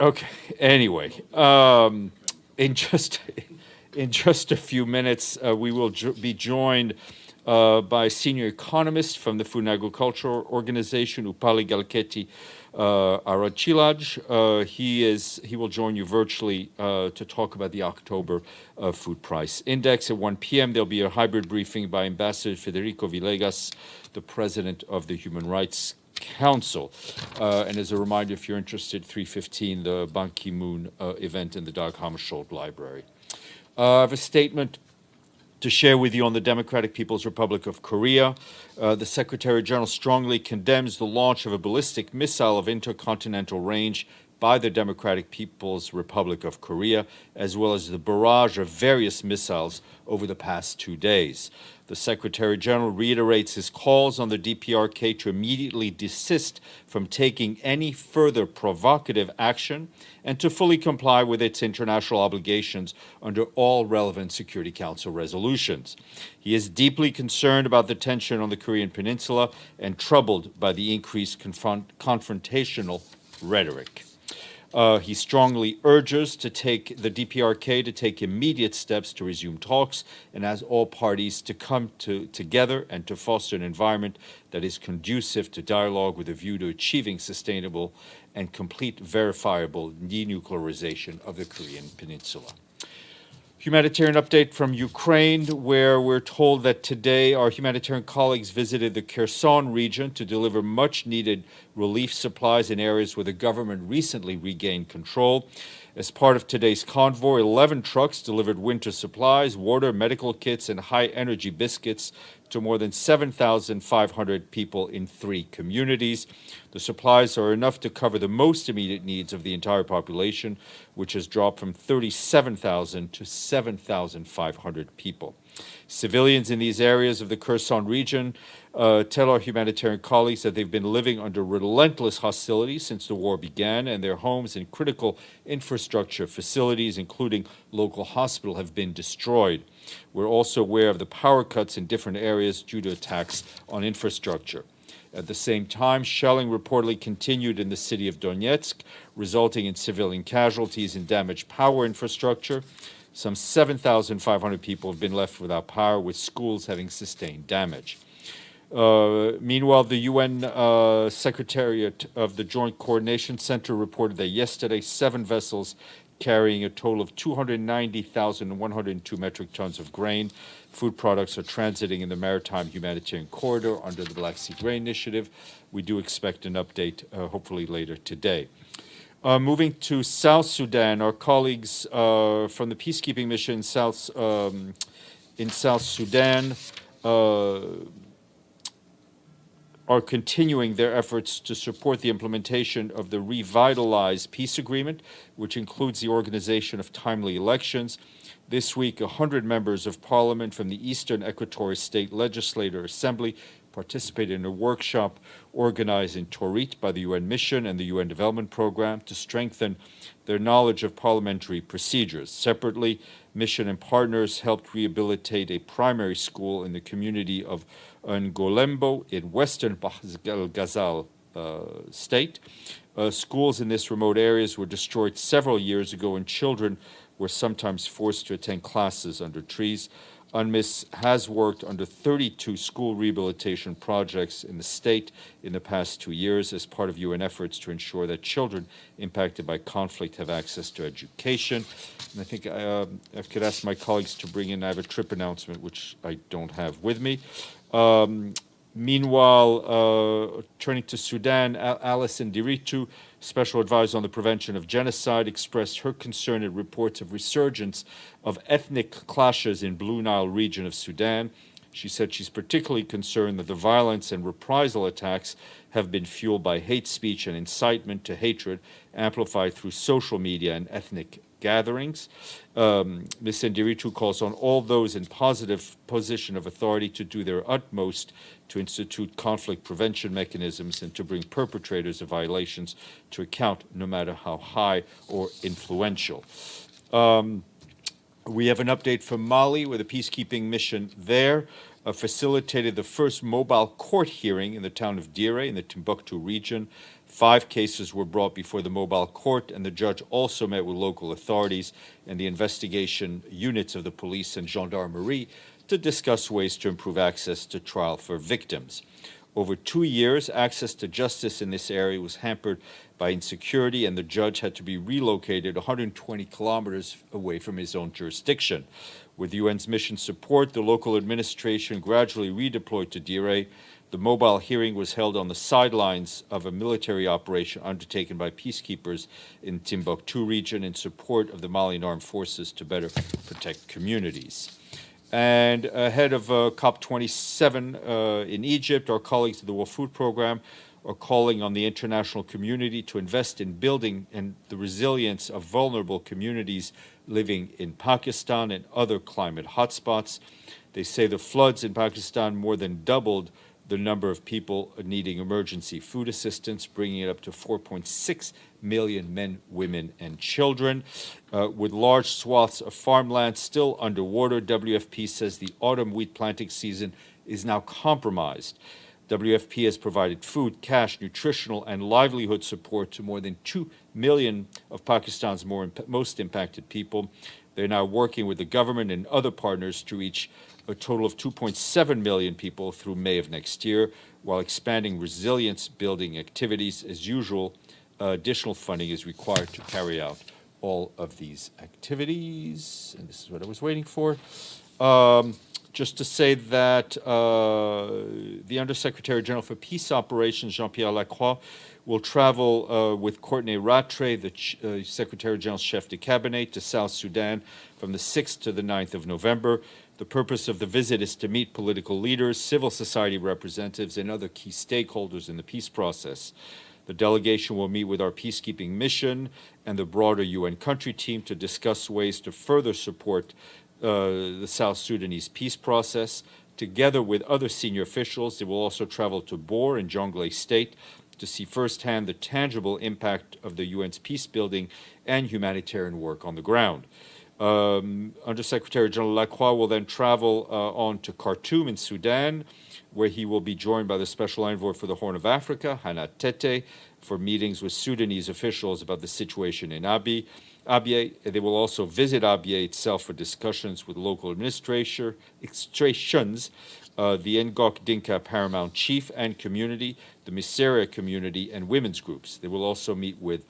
Okay. Anyway, in just a few minutes, we will be joined by a senior economist from the Food and Agriculture Organization, Upali Galketi Arachilaj. He will join you virtually to talk about the October food price index. At 1 p.m., there'll be a hybrid briefing by Ambassador Federico Villegas, the president of the Human Rights Council. And as a reminder, if you're interested, 3:15, the Ban Ki-moon event in the Dag Hammarskjöld Library. I have a statement to share with you on the Democratic People's Republic of Korea. The Secretary General strongly condemns the launch of a ballistic missile of intercontinental range by the Democratic People's Republic of Korea, as well as the barrage of various missiles over the past 2 days. The Secretary General reiterates his calls on the DPRK to immediately desist from taking any further provocative action and to fully comply with its international obligations under all relevant Security Council resolutions. He is deeply concerned about the tension on the Korean Peninsula and troubled by the increased confrontational rhetoric. He strongly urges the DPRK to take immediate steps to resume talks and asks all parties to come together and to foster an environment that is conducive to dialogue with a view to achieving sustainable and complete verifiable denuclearization of the Korean Peninsula. Humanitarian update from Ukraine, where we're told that today our humanitarian colleagues visited the Kherson region to deliver much-needed relief supplies in areas where the government recently regained control. As part of today's convoy, 11 trucks delivered winter supplies, water, medical kits, and high-energy biscuits to more than 7,500 people in 3 communities. The supplies are enough to cover the most immediate needs of the entire population, which has dropped from 37,000 to 7,500 people. Civilians in these areas of the Kherson region tell our humanitarian colleagues that they've been living under relentless hostility since the war began, and their homes and critical infrastructure facilities, including local hospital, have been destroyed. We're also aware of the power cuts in different areas due to attacks on infrastructure. At the same time, shelling reportedly continued in the city of Donetsk, resulting in civilian casualties and damaged power infrastructure. Some 7,500 people have been left without power, with schools having sustained damage. Meanwhile, the UN Secretariat of the Joint Coordination Center reported that yesterday 7 vessels carrying a total of 290,102 metric tons of grain, food products, are transiting in the maritime humanitarian corridor under the Black Sea Grain Initiative. We do expect an update hopefully later today. Moving to South Sudan, our colleagues from the peacekeeping mission in South Sudan are continuing their efforts to support the implementation of the revitalized peace agreement, which includes the organization of timely elections. This week, 100 members of parliament from the Eastern Equatorial State Legislative Assembly participated in a workshop organized in Torit by the UN Mission and the UN Development Program to strengthen their knowledge of parliamentary procedures. Separately, Mission and partners helped rehabilitate a primary school in the community of Ngolembo in western Bahr-el-Ghazal state. Schools in this remote areas were destroyed several years ago, and children were sometimes forced to attend classes under trees. UNMISS has worked under 32 school rehabilitation projects in the state in the past 2 years as part of UN efforts to ensure that children impacted by conflict have access to education. And I think I could ask my colleagues to bring in, I have a trip announcement, which I don't have with me. Meanwhile, turning to Sudan, Alison Diritu, Special Advisor on the Prevention of Genocide, expressed her concern at reports of resurgence of ethnic clashes in Blue Nile region of Sudan. She said she's particularly concerned that the violence and reprisal attacks have been fueled by hate speech and incitement to hatred, amplified through social media and ethnic gatherings. Ms. Ndiritu calls on all those in positive position of authority to do their utmost to institute conflict prevention mechanisms and to bring perpetrators of violations to account, no matter how high or influential. We have an update from Mali, where the peacekeeping mission there facilitated the first mobile court hearing in the town of Dire in the Timbuktu region 5 cases were brought before the mobile court, and the judge also met with local authorities and the investigation units of the police and gendarmerie to discuss ways to improve access to trial for victims. Over 2 years, access to justice in this area was hampered by insecurity, and the judge had to be relocated 120 kilometers away from his own jurisdiction. With the UN's mission support, the local administration gradually redeployed to Dire. The mobile hearing was held on the sidelines of a military operation undertaken by peacekeepers in Timbuktu region in support of the Malian armed forces to better protect communities. And ahead of COP27 in Egypt, our colleagues at the World Food Programme are calling on the international community to invest in building and the resilience of vulnerable communities living in Pakistan and other climate hotspots. They say the floods in Pakistan more than doubled the number of people needing emergency food assistance, bringing it up to 4.6 million men, women, and children. With large swaths of farmland still underwater, WFP says the autumn wheat planting season is now compromised. WFP has provided food, cash, nutritional, and livelihood support to more than 2 million of Pakistan's most impacted people. They're now working with the government and other partners to reach a total of 2.7 million people through May of next year, while expanding resilience-building activities. As usual, additional funding is required to carry out all of these activities. And this is what I was waiting for. Just to say that the Undersecretary General for Peace Operations, Jean-Pierre Lacroix, will travel with Courtney Rattray, the Secretary General's chef de cabinet, to South Sudan from the 6th to the 9th of November. The purpose of the visit is to meet political leaders, civil society representatives, and other key stakeholders in the peace process. The delegation will meet with our peacekeeping mission and the broader UN country team to discuss ways to further support the South Sudanese peace process. Together with other senior officials, they will also travel to Bor in Jonglei State to see firsthand the tangible impact of the UN's peace-building and humanitarian work on the ground. Undersecretary General Lacroix will then travel on to Khartoum in Sudan, where he will be joined by the Special Envoy for the Horn of Africa, Hannah Tete, for meetings with Sudanese officials about the situation in Abyei. They will also visit Abyei itself for discussions with local administrations, the Ngok Dinka Paramount Chief and community, the Miseria community, and women's groups. They will also meet with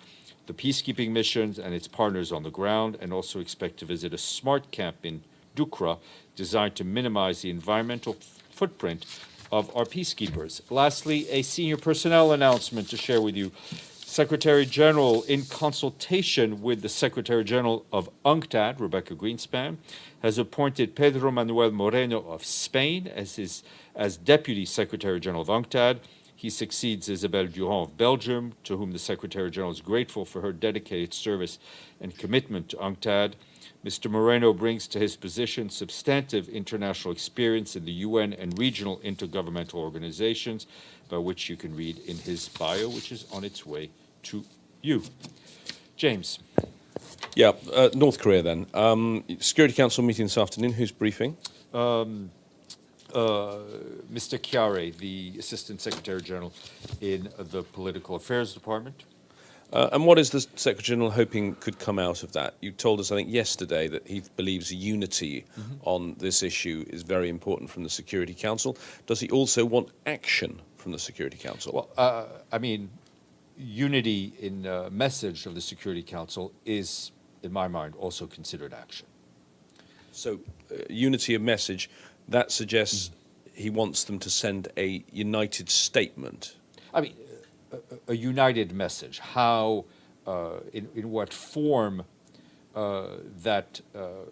the peacekeeping missions and its partners on the ground, and also expect to visit a smart camp in Dukra designed to minimize the environmental footprint of our peacekeepers. Lastly, a senior personnel announcement to share with you. Secretary General, in consultation with the Secretary General of UNCTAD, Rebecca Greenspan, has appointed Pedro Manuel Moreno of Spain as Deputy Secretary General of UNCTAD. He succeeds Isabelle Durand of Belgium, to whom the Secretary General is grateful for her dedicated service and commitment to UNCTAD. Mr. Moreno brings to his position substantive international experience in the UN and regional intergovernmental organizations, about which you can read in his bio, which is on its way to you. James. Yeah, North Korea then. Security Council meeting this afternoon. Who's briefing? Mr. Chiare, the Assistant Secretary General in the Political Affairs Department. And what is the Secretary General hoping could come out of that? You told us, I think, yesterday that he believes unity on this issue is very important from the Security Council. Does he also want action from the Security Council? Well, I mean, unity in message of the Security Council is, in my mind, also considered action. So, unity of message, that suggests he wants them to send a united statement. I mean, a united message. How, in what form that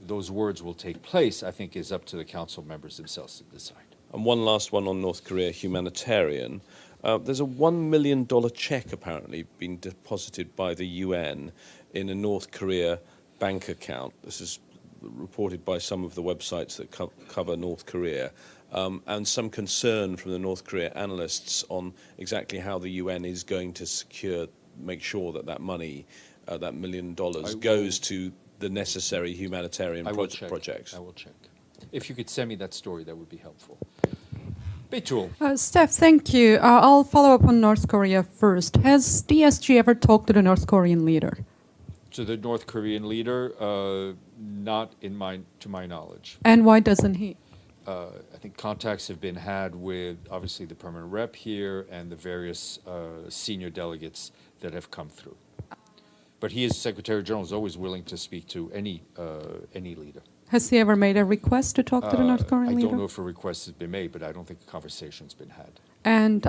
those words will take place, I think, is up to the council members themselves to decide. And one last one on North Korea, Humanitarian. There's a $1 million check apparently being deposited by the UN in a North Korea bank account. This is reported by some of the websites that cover North Korea. And some concern from the North Korea analysts on exactly how the UN is going to make sure that money, that $1 million, goes to the necessary humanitarian projects. I will check. If you could send me that story, that would be helpful. Betul. Steph, thank you. I'll follow up on North Korea first. Has the SG ever talked to the North Korean leader? To the North Korean leader, not to my knowledge. And why doesn't he? I think contacts have been had with, obviously, the permanent rep here and the various senior delegates that have come through. But he, as Secretary General, is always willing to speak to any leader. Has he ever made a request to talk to the North Korean I leader? don't know if a request has been made, but I don't think a conversation's been had. And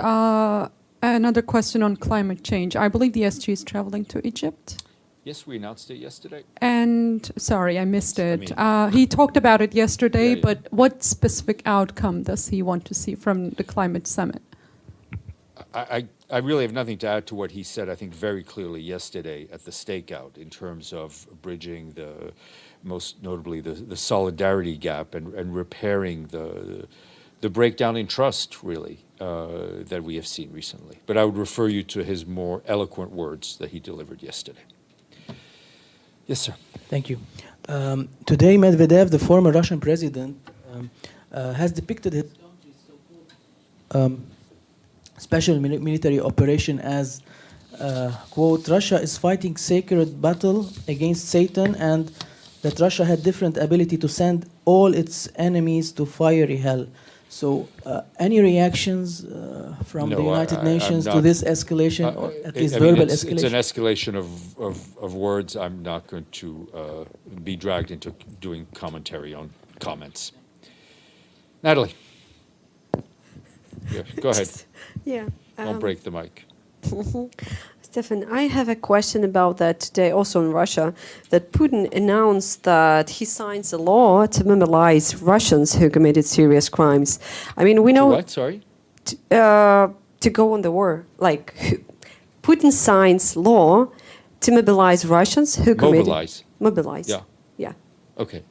another question on climate change. I believe the SG is traveling to Egypt. Yes, we announced it yesterday. And, sorry, I missed it. He talked about it yesterday, Yeah. but what specific outcome does he want to see from the climate summit? I really have nothing to add to what he said, I think, very clearly yesterday at the stakeout in terms of bridging most notably the solidarity gap and repairing the breakdown in trust, really, that we have seen recently. But I would refer you to his more eloquent words that he delivered yesterday. Yes, sir. Thank you. Today, Medvedev, the former Russian president, has depicted his country's so-called special military operation as, quote, Russia is fighting sacred battle against Satan, and that Russia had different ability to send all its enemies to fiery hell. So, any reactions from the United Nations to this escalation, or at least verbal escalation? It's an escalation of words. I'm not going to be dragged into doing commentary on comments. Natalie. Yeah, go ahead. Yeah. Don't break the mic. Stéphane, I have a question about that today, also in Russia, that Putin announced that he signs a law to mobilize Russians who committed serious crimes. I mean, we know... What? Sorry? To go on the war. Like, Putin signs law to mobilize Russians who committed... Mobilize. Yeah. Yeah. Okay.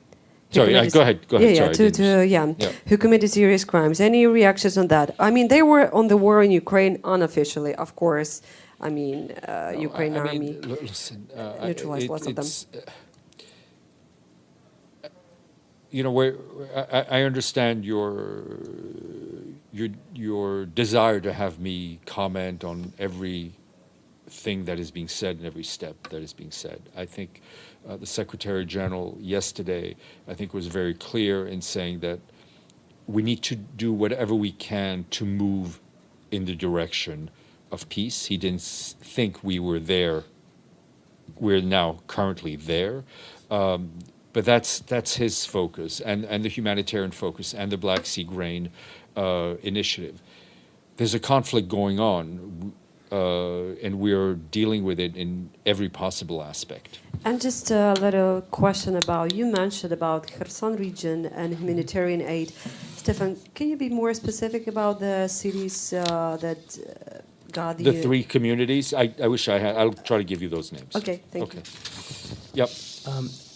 Sorry, go ahead. Yeah, Sorry, who committed serious crimes. Any reactions on that? I mean, they were on the war in Ukraine unofficially, of course. I mean, Ukraine army neutralized lots of them. You know, I understand your desire to have me comment on everything that is being said and every step that is being said. I think the Secretary General yesterday, I think, was very clear in saying that we need to do whatever we can to move in the direction of peace. He didn't think we were there. We're now currently there. But that's his focus and the humanitarian focus and the Black Sea Grain initiative. There's a conflict going on, and we're dealing with it in every possible aspect. And just a little question about, you mentioned about Kherson region and humanitarian aid. Stéphane, can you be more specific about the cities that got the three communities? I wish I had. I'll try to give you those names. Okay, thank you. Yep.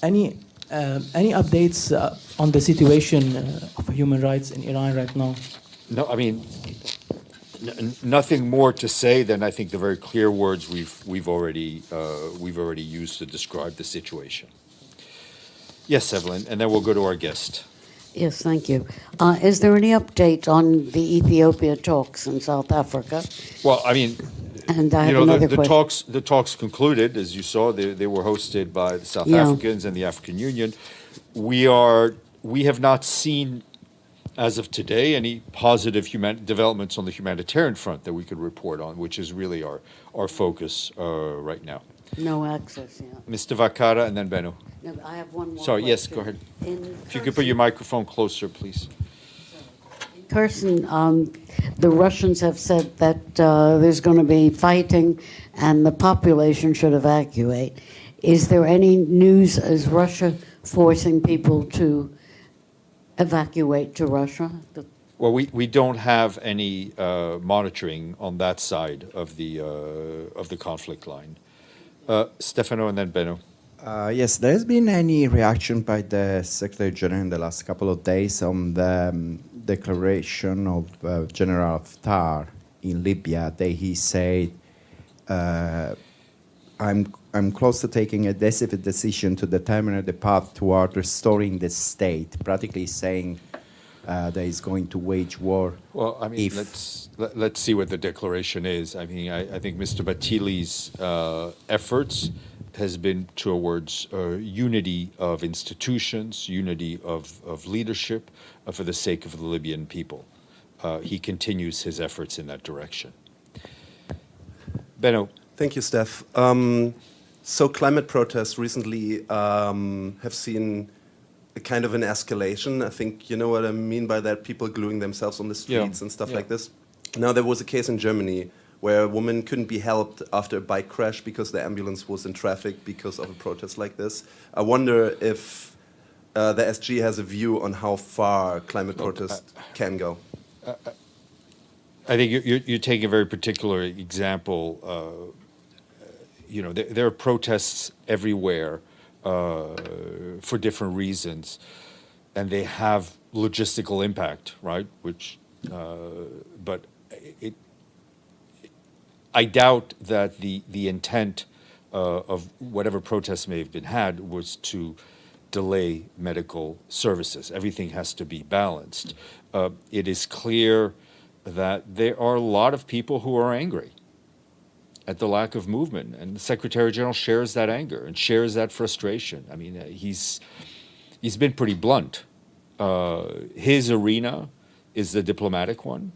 Any updates on the situation of human rights in Iran right now? No, I mean, nothing more to say than I think the very clear words we've already used to describe the situation. Yes, Evelyn, and then we'll go to our guest. Yes, thank you. Is there any update on the Ethiopia talks in South Africa? Well, I mean, and I have another question. The talks concluded, as you saw. They were hosted by the South Africans and the African Union. We have not seen, as of today, any positive developments on the humanitarian front that we could report on, which is really our focus right now. No access, yeah. Mr. Vakara and then Benno. No, I have one more Sorry, question. yes, go ahead. If you could put your microphone closer, please. In Kherson, the Russians have said that there's going to be fighting and the population should evacuate. Is there any news? Is Russia forcing people to evacuate to Russia? Well, we don't have any monitoring on that side of the conflict line. Stefano and then Benno. Yes, there has been any reaction by the Secretary General in the last couple of days on the declaration of General Haftar in Libya that he said, I'm close to taking a decisive decision to determine the path toward restoring the state, practically saying that is going to wage war. Well, I mean, if let's see what the declaration is. I mean, I think Mr. Batili's efforts has been towards unity of institutions, unity of leadership for the sake of the Libyan people. He continues his efforts in that direction. Benno. Thank you, Steph. So climate protests recently have seen a kind of an escalation. I think you know what I mean by that, people gluing themselves on the streets and stuff like this. Now, there was a case in Germany where a woman couldn't be helped after a bike crash because the ambulance was in traffic because of a protest like this. I wonder if the SG has a view on how far climate protests can go. I think you're taking a very particular example. You know, there are protests everywhere for different reasons, and they have logistical impact, right? Which, but I doubt that the intent of whatever protests may have been had was to delay medical services. Everything has to be balanced. It is clear that there are a lot of people who are angry at the lack of movement, and the Secretary General shares that anger and shares that frustration. I mean, he's been pretty blunt. His arena is the diplomatic one.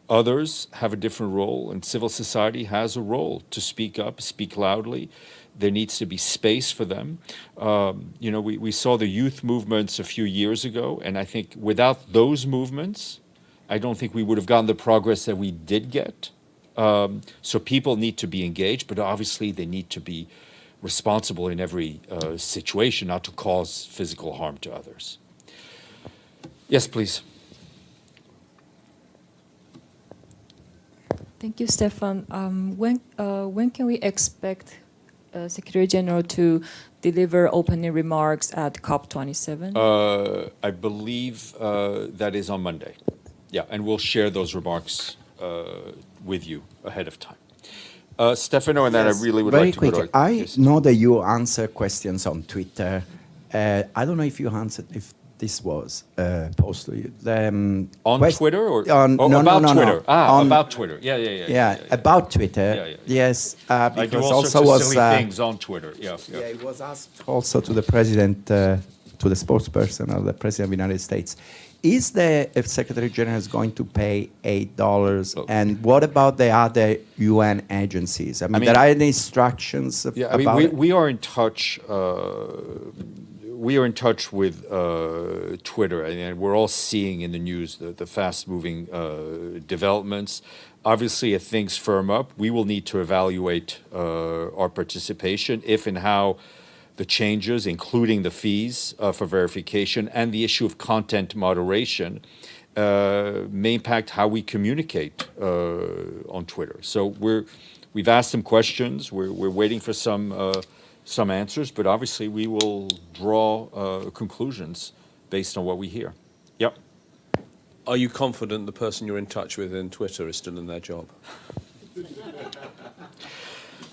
Others have a different role, and civil society has a role to speak up, speak loudly. There needs to be space for them. You know, we saw the youth movements a few years ago, and I think without those movements, I don't think we would have gotten the progress that we did get. So people need to be engaged, but obviously they need to be responsible in every situation, not to cause physical harm to others. Yes, please. Thank you, Stéphane. When can we expect Secretary General to deliver opening remarks at COP27? I believe that is on Monday. Yeah, and we'll share those remarks with you ahead of time. Stefano, and then I really would very like to quick. go to... I Yes. know that you answer questions on Twitter. I don't know if you answered, if this was posed to you. On Twitter or about Twitter? About Twitter. Yeah. About Twitter. Yeah. Yes, I do because all sorts also of was silly things on Twitter. Yeah. it was asked also to the president, to the spokesperson of the president of the United States. Is the Secretary General is going to pay $8? And what about the other UN agencies? I mean, there are any instructions about it? We are in touch. We are in touch with Twitter, and we're all seeing in the news the fast-moving developments. Obviously, if things firm up, we will need to evaluate our participation, if and how the changes, including the fees for verification and the issue of content moderation, may impact how we communicate on Twitter. So we've asked some questions. We're waiting for some answers, but obviously we will draw conclusions based on what we hear. Yep. Are you confident the person you're in touch with in Twitter is still in their job?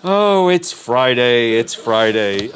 Oh, it's Friday. It's Friday.